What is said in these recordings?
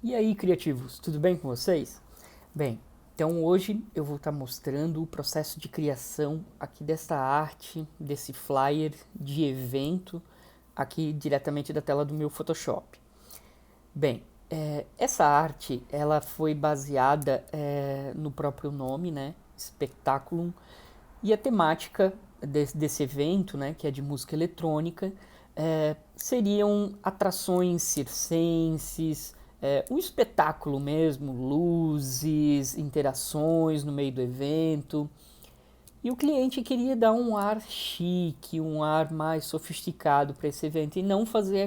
E aí, criativos, tudo bem com vocês? Bem, então hoje eu vou estar mostrando o processo de criação aqui dessa arte, desse flyer de evento, aqui diretamente da tela do meu Photoshop. Bem, essa arte ela foi baseada no próprio nome, né, Spectaculum, e a temática desse evento, né, que é de música eletrônica, seriam atrações circenses, um espetáculo mesmo, luzes, interações no meio do evento. E o cliente queria dar um ar chique, um ar mais sofisticado para esse evento e não fazer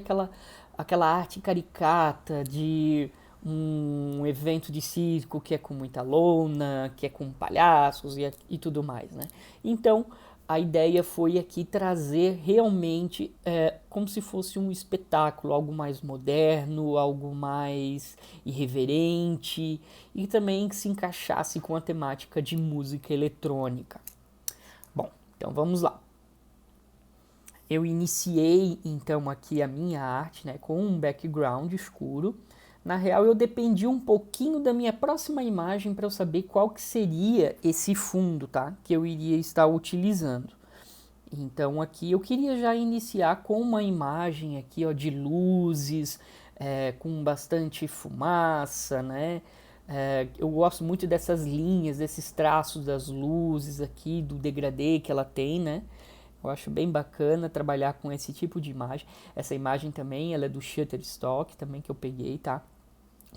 aquela arte caricata de um evento de circo que é com muita lona, que é com palhaços e tudo mais, né? Então, a ideia foi aqui trazer realmente como se fosse um espetáculo, algo mais moderno, algo mais irreverente e também que se encaixasse com a temática de música eletrônica. Bom, então vamos lá. Eu iniciei então aqui a minha arte, né, com um background escuro. Na real, eu dependi um pouquinho da minha próxima imagem para eu saber qual que seria esse fundo, tá, que eu iria estar utilizando. Então aqui eu queria já iniciar com uma imagem aqui, ó, de luzes, com bastante fumaça, né? Eu gosto muito dessas linhas, desses traços das luzes aqui, do degradê que ela tem, né? Eu acho bem bacana trabalhar com esse tipo de imagem. Essa imagem também, ela é do Shutterstock, também que eu peguei, tá?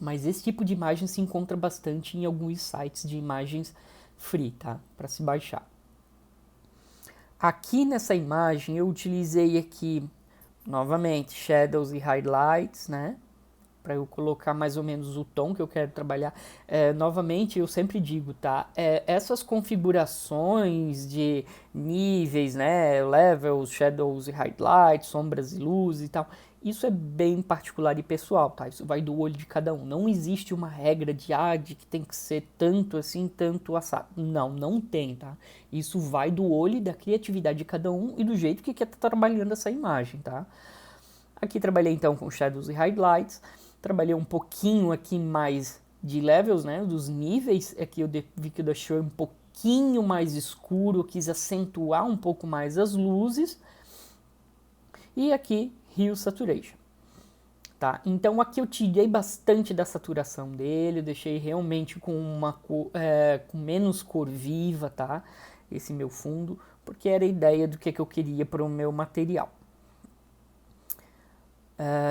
Mas esse tipo de imagem se encontra bastante em alguns sites de imagens free, tá? Para se baixar. Aqui nessa imagem eu utilizei aqui novamente shadows e highlights, né? Para eu colocar mais ou menos o tom que eu quero trabalhar. Novamente, eu sempre digo, tá? Essas configurações de níveis, né? Levels, shadows e highlights, sombras e luzes e tal. Isso é bem particular e pessoal, tá? Isso vai do olho de cada um. Não existe uma regra de que tem que ser tanto assim, tanto assado. Não, não tem, tá? Isso vai do olho e da criatividade de cada um e do jeito que quer estar trabalhando essa imagem, tá? Aqui trabalhei então com shadows e highlights. Trabalhei um pouquinho aqui mais de levels, né? Dos níveis. Aqui eu vi que eu deixei um pouquinho mais escuro. Eu quis acentuar um pouco mais as luzes. E aqui, Hue Saturation. Tá? Então aqui eu tirei bastante da saturação dele, eu deixei realmente com uma cor, com menos cor viva, tá? Esse meu fundo, porque era a ideia do que eu queria para o meu material.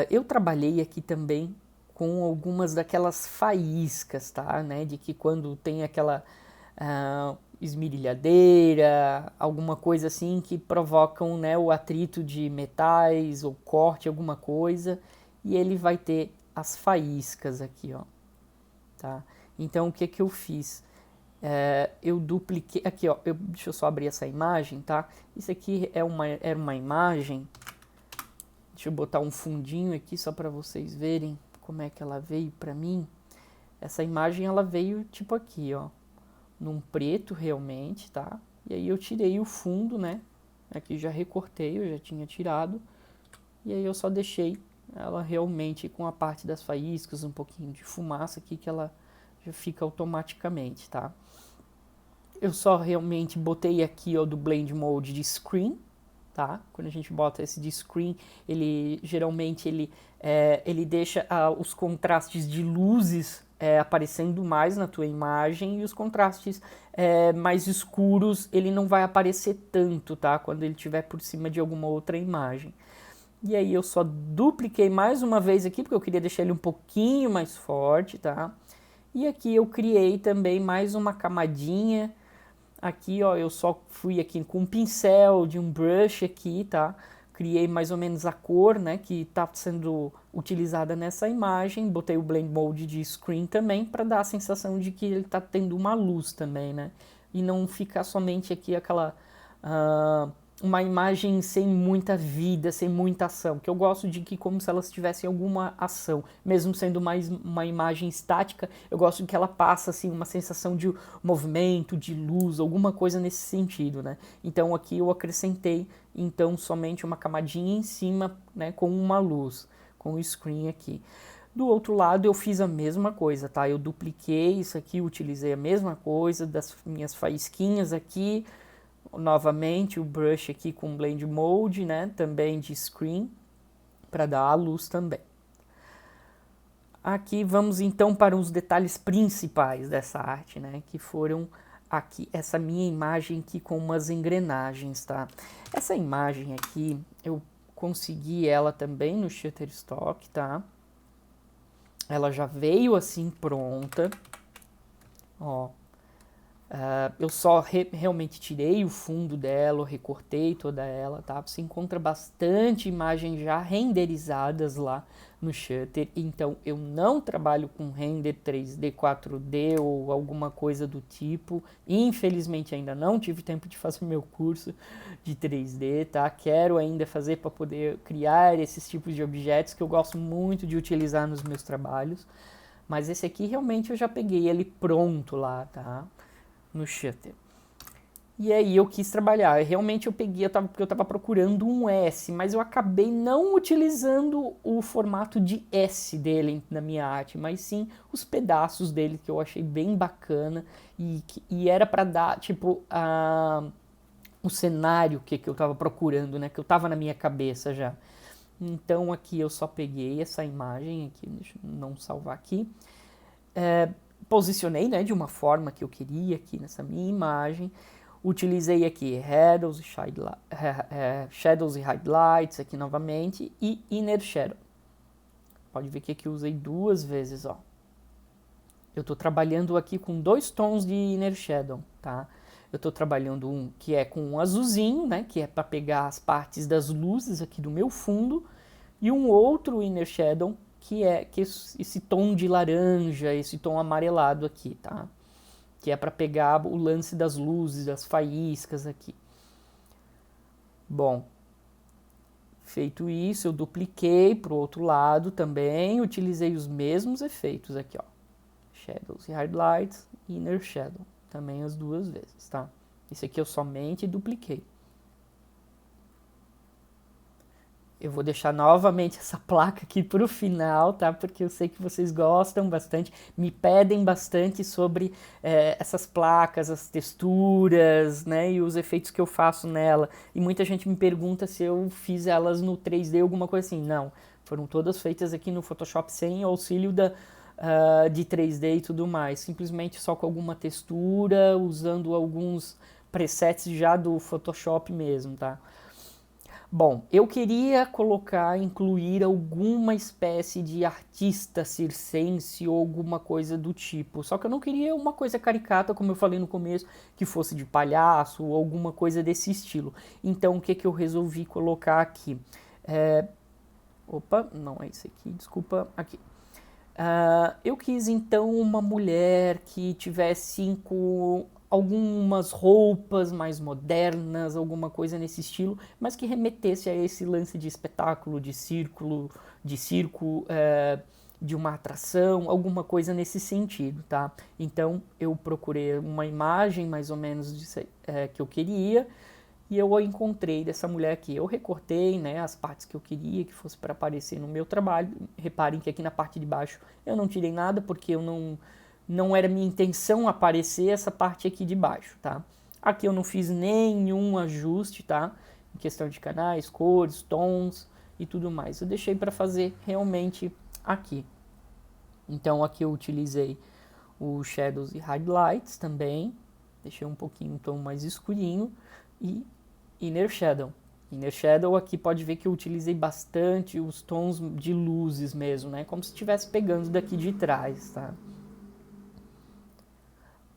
Eu trabalhei aqui também com algumas daquelas faíscas, tá? Né? De que quando tem aquela esmerilhadeira, alguma coisa assim que provocam, né, o atrito de metais ou corte, alguma coisa, e ele vai ter as faíscas aqui, ó, tá? Então o que que eu fiz? Eu dupliquei, aqui ó, deixa eu só abrir essa imagem, tá? Isso aqui era uma imagem, deixa eu botar um fundinho aqui só para vocês verem como é que ela veio para mim. Essa imagem ela veio tipo aqui, ó, num preto realmente, tá? E aí eu tirei o fundo, né? Aqui já recortei, eu já tinha tirado. E aí eu só deixei ela realmente com a parte das faíscas, um pouquinho de fumaça aqui que ela já fica automaticamente, tá? Eu só realmente botei aqui, ó, do Blend Mode de Screen, tá? Quando a gente bota esse de Screen, ele geralmente ele deixa os contrastes de luzes aparecendo mais na tua imagem e os contrastes mais escuros ele não vai aparecer tanto, tá? Quando ele estiver por cima de alguma outra imagem. E aí eu só dupliquei mais uma vez aqui, porque eu queria deixar ele um pouquinho mais forte, tá? E aqui eu criei também mais uma camadinha. Aqui, ó, eu só fui aqui com um pincel de um brush aqui, tá? Criei mais ou menos a cor, né, que está sendo utilizada nessa imagem. Botei o Blend Mode de Screen também para dar a sensação de que ele está tendo uma luz também, né? E não ficar somente aqui aquela uma imagem sem muita vida, sem muita ação, que eu gosto de que como se elas tivessem alguma ação, mesmo sendo mais uma imagem estática, eu gosto de que ela passa assim uma sensação de movimento, de luz, alguma coisa nesse sentido, né? Então aqui eu acrescentei então somente uma camadinha em cima, né, com uma luz, com o screen aqui. Do outro lado eu fiz a mesma coisa, tá? Eu dupliquei isso aqui, utilizei a mesma coisa das minhas faísquinhas aqui, novamente o brush aqui com Blend Mode, né? Também de Screen, para dar a luz também. Aqui vamos então para os detalhes principais dessa arte, né? Que foram aqui, essa minha imagem aqui com umas engrenagens, tá? Essa imagem aqui, eu consegui ela também no Shutterstock, tá? Ela já veio assim pronta, ó. Eu só realmente tirei o fundo dela, eu recortei toda ela, tá? Você encontra bastante imagens já renderizadas lá no Shutter, então eu não trabalho com render 3D, 4D ou alguma coisa do tipo. Infelizmente ainda não tive tempo de fazer meu curso de 3D, tá? Quero ainda fazer para poder criar esses tipos de objetos que eu gosto muito de utilizar nos meus trabalhos. Mas esse aqui realmente eu já peguei ele pronto lá, tá? No Shutter. E aí eu quis trabalhar. Realmente eu peguei, porque eu estava procurando um S, mas eu acabei não utilizando o formato de S dele na minha arte, mas sim os pedaços dele que eu achei bem bacana e era para dar tipo o cenário que eu estava procurando, né? Que eu estava na minha cabeça já. Então aqui eu só peguei essa imagem aqui, deixa eu não salvar aqui. Posicionei, né, de uma forma que eu queria aqui nessa minha imagem. Utilizei aqui shadows e highlights aqui novamente e inner shadow. Pode ver que aqui eu usei duas vezes, ó. Eu estou trabalhando aqui com 2 tons de inner shadow, tá? Eu estou trabalhando um que é com um azulzinho, né, que é para pegar as partes das luzes aqui do meu fundo, e um outro inner shadow que é esse tom de laranja, esse tom amarelado aqui, tá? Que é para pegar o lance das luzes, das faíscas aqui. Bom, feito isso, eu dupliquei para o outro lado também, utilizei os mesmos efeitos aqui, ó. Shadows e highlights, inner shadow, também as duas vezes, tá? Esse aqui eu somente dupliquei. Eu vou deixar novamente essa placa aqui para o final, tá? Porque eu sei que vocês gostam bastante, me pedem bastante sobre essas placas, as texturas, né? E os efeitos que eu faço nela. E muita gente me pergunta se eu fiz elas no 3D, alguma coisa assim. Não, foram todas feitas aqui no Photoshop sem auxílio de 3D e tudo mais. Simplesmente só com alguma textura, usando alguns presets já do Photoshop mesmo, tá? Bom, eu queria incluir alguma espécie de artista circense ou alguma coisa do tipo. Só que eu não queria uma coisa caricata, como eu falei no começo, que fosse de palhaço ou alguma coisa desse estilo. Então, o que eu resolvi colocar aqui? Opa, não é esse aqui, desculpa, aqui. Eu quis então uma mulher que tivesse com algumas roupas mais modernas, alguma coisa nesse estilo, mas que remetesse a esse lance de espetáculo, de circo, de uma atração, alguma coisa nesse sentido, tá? Então eu procurei uma imagem mais ou menos que eu queria, e eu encontrei dessa mulher aqui. Eu recortei, né, as partes que eu queria que fosse para aparecer no meu trabalho. Reparem que aqui na parte de baixo eu não tirei nada porque eu não era minha intenção aparecer essa parte aqui de baixo, tá? Aqui eu não fiz nenhum ajuste, tá? Em questão de canais, cores, tons e tudo mais. Eu deixei para fazer realmente aqui. Então aqui eu utilizei os shadows e highlights também. Deixei um pouquinho um tom mais escurinho e inner shadow. Inner shadow aqui pode ver que eu utilizei bastante os tons de luzes mesmo, né? Como se estivesse pegando daqui de trás, tá?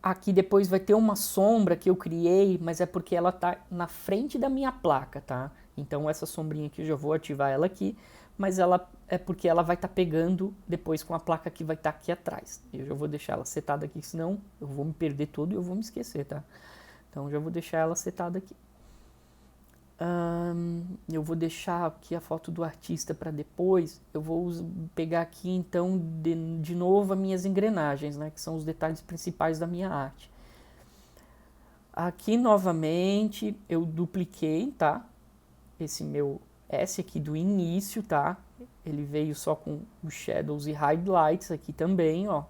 Aqui depois vai ter uma sombra que eu criei, mas é porque ela tá na frente da minha placa, tá? Então essa sombrinha aqui eu já vou ativar ela aqui, mas ela é porque ela vai estar pegando depois com a placa que vai estar aqui atrás. Eu já vou deixar ela setada aqui, senão eu vou me perder todo e eu vou me esquecer, tá? Então já vou deixar ela setada aqui. Eu vou deixar aqui a foto do artista para depois. Eu vou pegar aqui então de novo as minhas engrenagens, né, que são os detalhes principais da minha arte. Aqui novamente eu dupliquei, tá? Esse meu S aqui do início, tá? Ele veio só com os shadows e highlights aqui também, ó.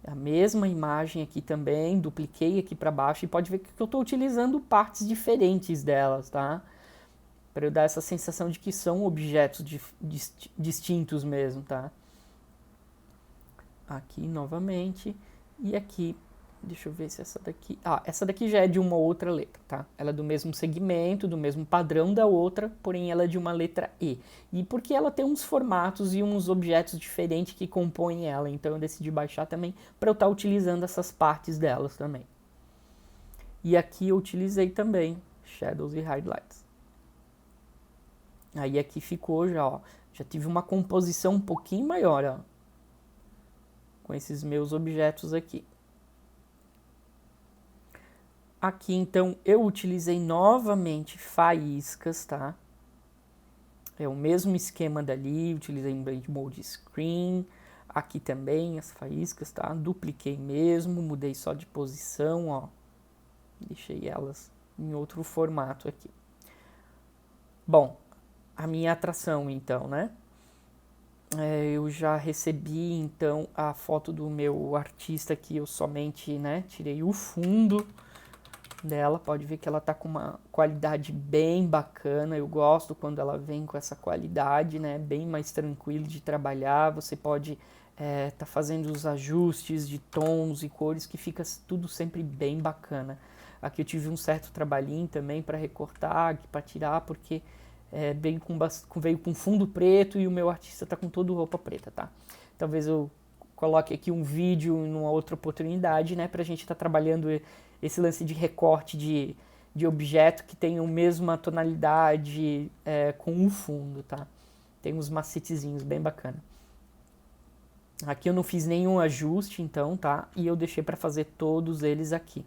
A mesma imagem aqui também, dupliquei aqui para baixo e pode ver que eu estou utilizando partes diferentes delas, tá? Para eu dar essa sensação de que são objetos distintos mesmo, tá? Aqui novamente, e aqui, deixa eu ver se essa daqui... essa daqui já é de uma outra letra, tá? Ela é do mesmo segmento, do mesmo padrão da outra, porém ela é de uma letra E. E porque ela tem uns formatos e uns objetos diferentes que compõem ela, então eu decidi baixar também para eu estar utilizando essas partes delas também. E aqui eu utilizei também shadows e highlights. Aí aqui ficou já, ó, já tive uma composição um pouquinho maior, ó, com esses meus objetos aqui. Aqui, então, eu utilizei novamente faíscas, tá? É o mesmo esquema dali, utilizei em Blade Mode Screen. Aqui também as faíscas, tá? Dupliquei mesmo, mudei só de posição, ó. Deixei elas em outro formato aqui. Bom, a minha atração, então, né? Eu já recebi, então, a foto do meu artista que eu somente, né, tirei o fundo dela. Pode ver que ela tá com uma qualidade bem bacana. Eu gosto quando ela vem com essa qualidade, né, bem mais tranquilo de trabalhar. Você pode tá fazendo os ajustes de tons e cores que fica tudo sempre bem bacana. Aqui eu tive um certo trabalhinho também para recortar, para tirar, porque veio com fundo preto e o meu artista tá com toda roupa preta, tá? Talvez eu coloque aqui um vídeo em uma outra oportunidade, né, pra gente estar trabalhando esse lance de recorte de objeto que tem a mesma tonalidade com o fundo, tá? Tem uns macetezinhos bem bacana. Aqui eu não fiz nenhum ajuste, então, tá? E eu deixei para fazer todos eles aqui.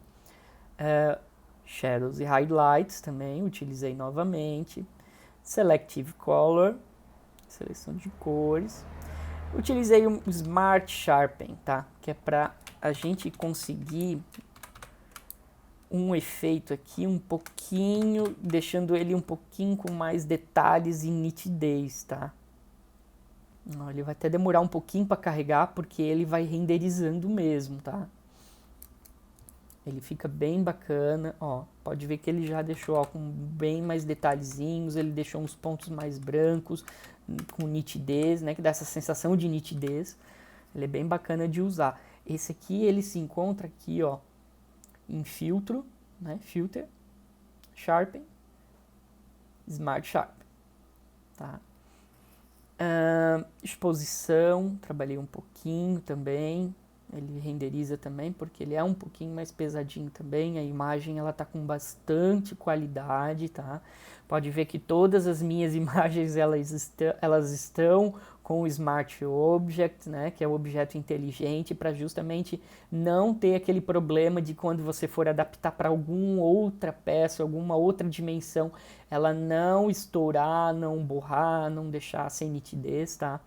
Shadows e highlights também, utilizei novamente. Selective Color, seleção de cores. Utilizei o Smart Sharpen, tá? Que é para a gente conseguir um efeito aqui um pouquinho, deixando ele um pouquinho com mais detalhes e nitidez, tá? Ele vai até demorar um pouquinho para carregar, porque ele vai renderizando mesmo, tá? Ele fica bem bacana, ó, pode ver que ele já deixou, ó, com bem mais detalhezinhos, ele deixou uns pontos mais brancos, com nitidez, né, que dá essa sensação de nitidez. Ele é bem bacana de usar. Esse aqui, ele se encontra aqui, ó, em filtro, né, filter, sharpen, smart sharpen, tá? Exposição, trabalhei um pouquinho também. Ele renderiza também, porque ele é um pouquinho mais pesadinho também. A imagem, ela tá com bastante qualidade, tá? Pode ver que todas as minhas imagens, elas estão com o Smart Object, né? Que é o objeto inteligente, para justamente não ter aquele problema de quando você for adaptar para alguma outra peça, alguma outra dimensão, ela não estourar, não borrar, não deixar sem nitidez, tá?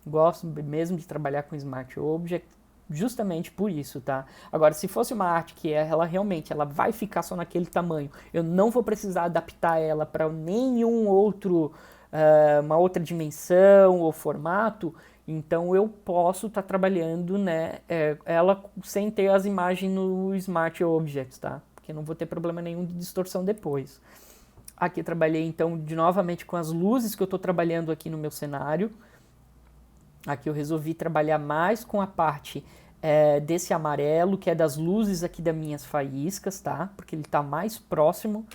Gosto mesmo de trabalhar com Smart Object, justamente por isso, tá? Agora, se fosse uma arte que ela realmente ela vai ficar só naquele tamanho, eu não vou precisar adaptar ela para nenhum outro, uma outra dimensão ou formato, então eu posso estar trabalhando, né, ela sem ter as imagens no Smart Objects, tá? Porque não vou ter problema nenhum de distorção depois. Aqui trabalhei então novamente com as luzes que eu estou trabalhando aqui no meu cenário. Aqui eu resolvi trabalhar mais com a parte desse amarelo, que é das luzes aqui das minhas faíscas, tá? Porque ele tá mais próximo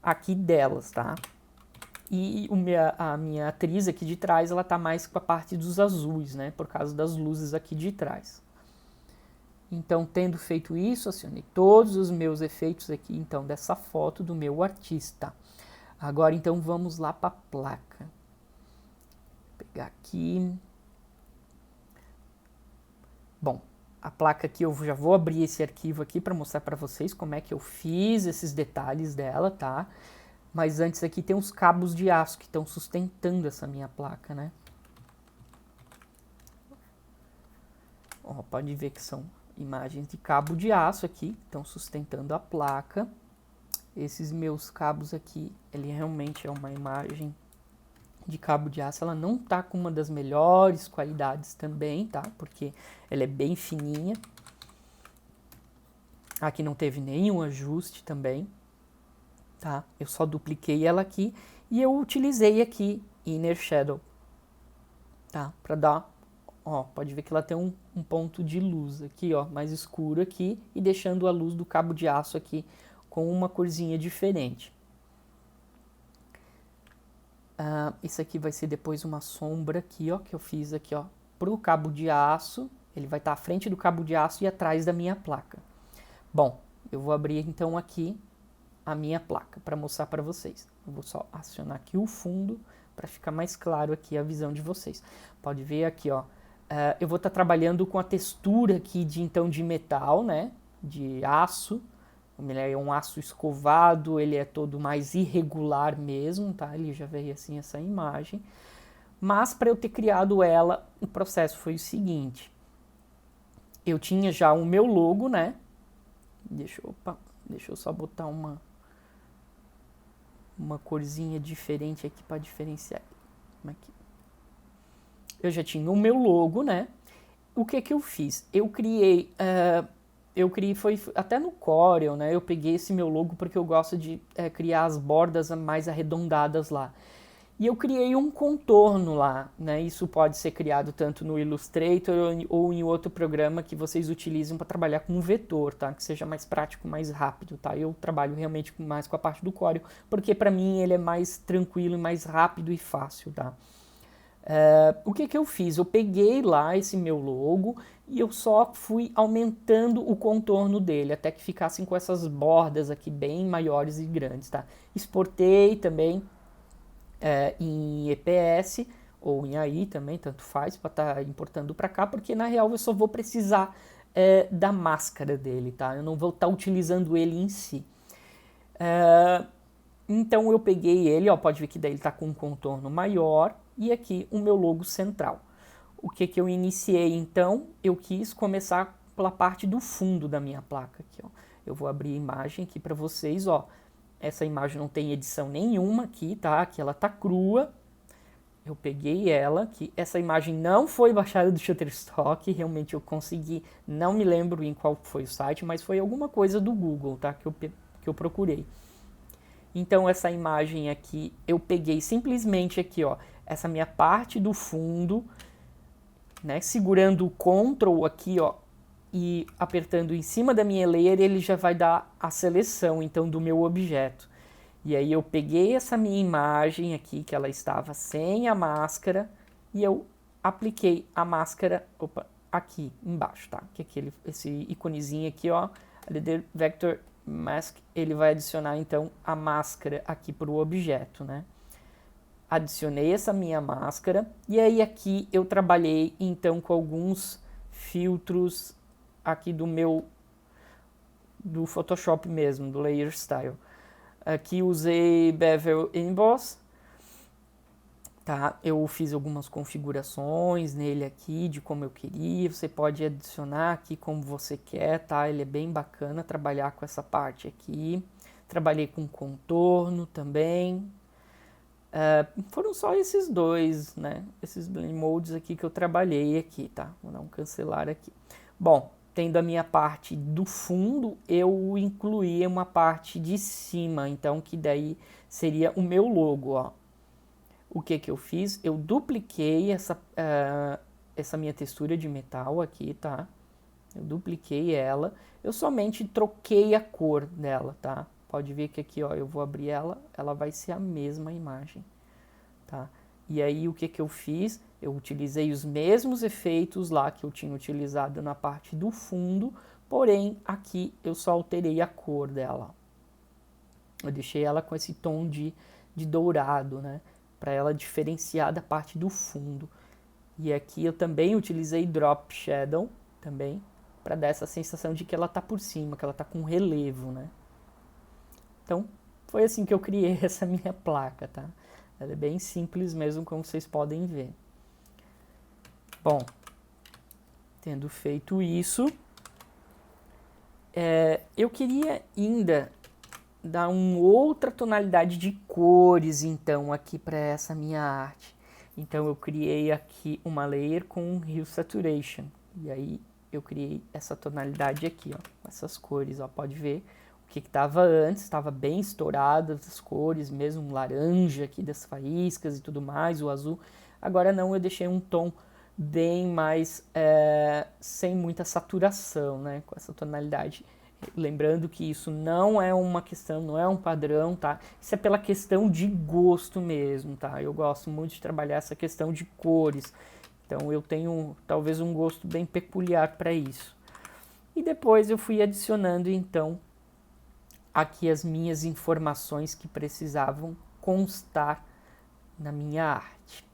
aqui delas, tá? E a minha atriz aqui de trás, ela tá mais com a parte dos azuis, né? Por causa das luzes aqui de trás. Então, tendo feito isso, acionei todos os meus efeitos aqui, então, dessa foto do meu artista. Agora, então, vamos lá para a placa. Vou pegar aqui. Bom, a placa aqui eu já vou abrir esse arquivo aqui para mostrar para vocês como é que eu fiz esses detalhes dela, tá? Mas antes aqui tem uns cabos de aço que estão sustentando essa minha placa, né? Ó, pode ver que são imagens de cabo de aço aqui, que estão sustentando a placa. Esses meus cabos aqui, ele realmente é uma imagem de cabo de aço, ela não tá com uma das melhores qualidades também, tá? Porque ela é bem fininha. Aqui não teve nenhum ajuste também, tá? Eu só dupliquei ela aqui e eu utilizei aqui Inner Shadow, tá? Pra dar, ó, pode ver que ela tem um ponto de luz aqui, ó, mais escuro aqui e deixando a luz do cabo de aço aqui com uma corzinha diferente. Isso aqui vai ser depois uma sombra aqui, ó, que eu fiz aqui, ó, pro cabo de aço. Ele vai estar à frente do cabo de aço e atrás da minha placa. Bom, eu vou abrir então aqui a minha placa para mostrar para vocês. Eu vou só acionar aqui o fundo para ficar mais claro aqui a visão de vocês. Pode ver aqui, ó, eu vou estar trabalhando com a textura aqui de metal, né, de aço. Ele é um aço escovado, ele é todo mais irregular mesmo, tá? Ele já veio assim essa imagem. Mas para eu ter criado ela, o processo foi o seguinte. Eu tinha já o meu logo, né? Deixa eu só botar uma corzinha diferente aqui para diferenciar. Aqui. Eu já tinha o meu logo, né? O que eu fiz? Eu criei foi até no Corel, né? Eu peguei esse meu logo porque eu gosto de criar as bordas mais arredondadas lá. E eu criei um contorno lá, né? Isso pode ser criado tanto no Illustrator ou em outro programa que vocês utilizem para trabalhar com um vetor, tá? Que seja mais prático, mais rápido, tá? Eu trabalho realmente mais com a parte do Corel, porque para mim ele é mais tranquilo, mais rápido e fácil, tá? O que eu fiz? Eu peguei lá esse meu logo e eu só fui aumentando o contorno dele até que ficassem com essas bordas aqui bem maiores e grandes, tá? Exportei também em EPS ou em AI também, tanto faz, para estar importando para cá, porque na real eu só vou precisar da máscara dele, tá? Eu não vou estar utilizando ele em si. Então eu peguei ele, ó, pode ver que daí ele está com um contorno maior e aqui o meu logo central. O que eu iniciei então? Eu quis começar pela parte do fundo da minha placa aqui, ó. Eu vou abrir a imagem aqui para vocês, ó. Essa imagem não tem edição nenhuma aqui, tá? Aqui ela tá crua. Eu peguei ela, que essa imagem não foi baixada do Shutterstock, realmente eu consegui, não me lembro em qual foi o site, mas foi alguma coisa do Google, tá? Que eu procurei. Então essa imagem aqui, eu peguei simplesmente aqui, ó, essa minha parte do fundo, né, segurando o Ctrl aqui, ó, e apertando em cima da minha layer, ele já vai dar a seleção, então, do meu objeto. E aí eu peguei essa minha imagem aqui, que ela estava sem a máscara, e eu apliquei a máscara, aqui embaixo, tá? Que é esse íconezinho aqui, ó, Adder Vector Mask, ele vai adicionar então a máscara aqui para o objeto, né? Adicionei essa minha máscara e aí aqui eu trabalhei então com alguns filtros aqui do Photoshop mesmo, do Layer Style. Aqui usei Bevel Emboss, tá? Eu fiz algumas configurações nele aqui de como eu queria. Você pode adicionar aqui como você quer, tá? Ele é bem bacana trabalhar com essa parte aqui. Trabalhei com contorno também. Foram só esses dois, né? Esses blend modes aqui que eu trabalhei aqui, tá? Vou dar um cancelar aqui. Bom, tendo a minha parte do fundo, eu incluí uma parte de cima, então que daí seria o meu logo, ó. O que eu fiz? Eu dupliquei essa minha textura de metal aqui, tá? Eu dupliquei ela, eu somente troquei a cor dela, tá? Pode ver que aqui, ó, eu vou abrir ela vai ser a mesma imagem, tá? E aí o que eu fiz? Eu utilizei os mesmos efeitos lá que eu tinha utilizado na parte do fundo, porém aqui eu só alterei a cor dela. Eu deixei ela com esse tom de dourado, né? Para ela diferenciar da parte do fundo. E aqui eu também utilizei Drop Shadow, também, para dar essa sensação de que ela tá por cima, que ela tá com relevo, né? Então, foi assim que eu criei essa minha placa, tá? Ela é bem simples mesmo, como vocês podem ver. Bom, tendo feito isso, eu queria ainda, dar uma outra tonalidade de cores, então, aqui para essa minha arte. Então, eu criei aqui uma layer com Hue Saturation. E aí, eu criei essa tonalidade aqui, ó, com essas cores, ó, pode ver o que estava antes, estava bem estourado as cores, mesmo um laranja aqui das faíscas e tudo mais, o azul. Agora não, eu deixei um tom bem mais, sem muita saturação, né, com essa tonalidade. Lembrando que isso não é uma questão, não é um padrão, tá? Isso é pela questão de gosto mesmo, tá? Eu gosto muito de trabalhar essa questão de cores. Então eu tenho talvez um gosto bem peculiar para isso. E depois eu fui adicionando então aqui as minhas informações que precisavam constar na minha arte.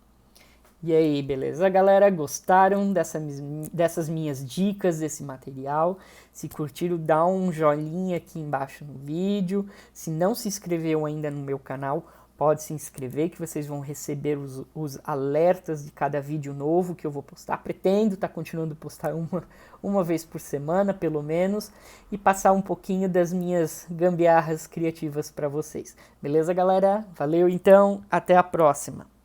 E aí, beleza, galera? Gostaram dessas minhas dicas, desse material? Se curtiram, dá um joinha aqui embaixo no vídeo. Se não se inscreveu ainda no meu canal, pode se inscrever que vocês vão receber os alertas de cada vídeo novo que eu vou postar. Pretendo estar continuando a postar uma vez por semana, pelo menos, e passar um pouquinho das minhas gambiarras criativas para vocês. Beleza, galera? Valeu então, até a próxima!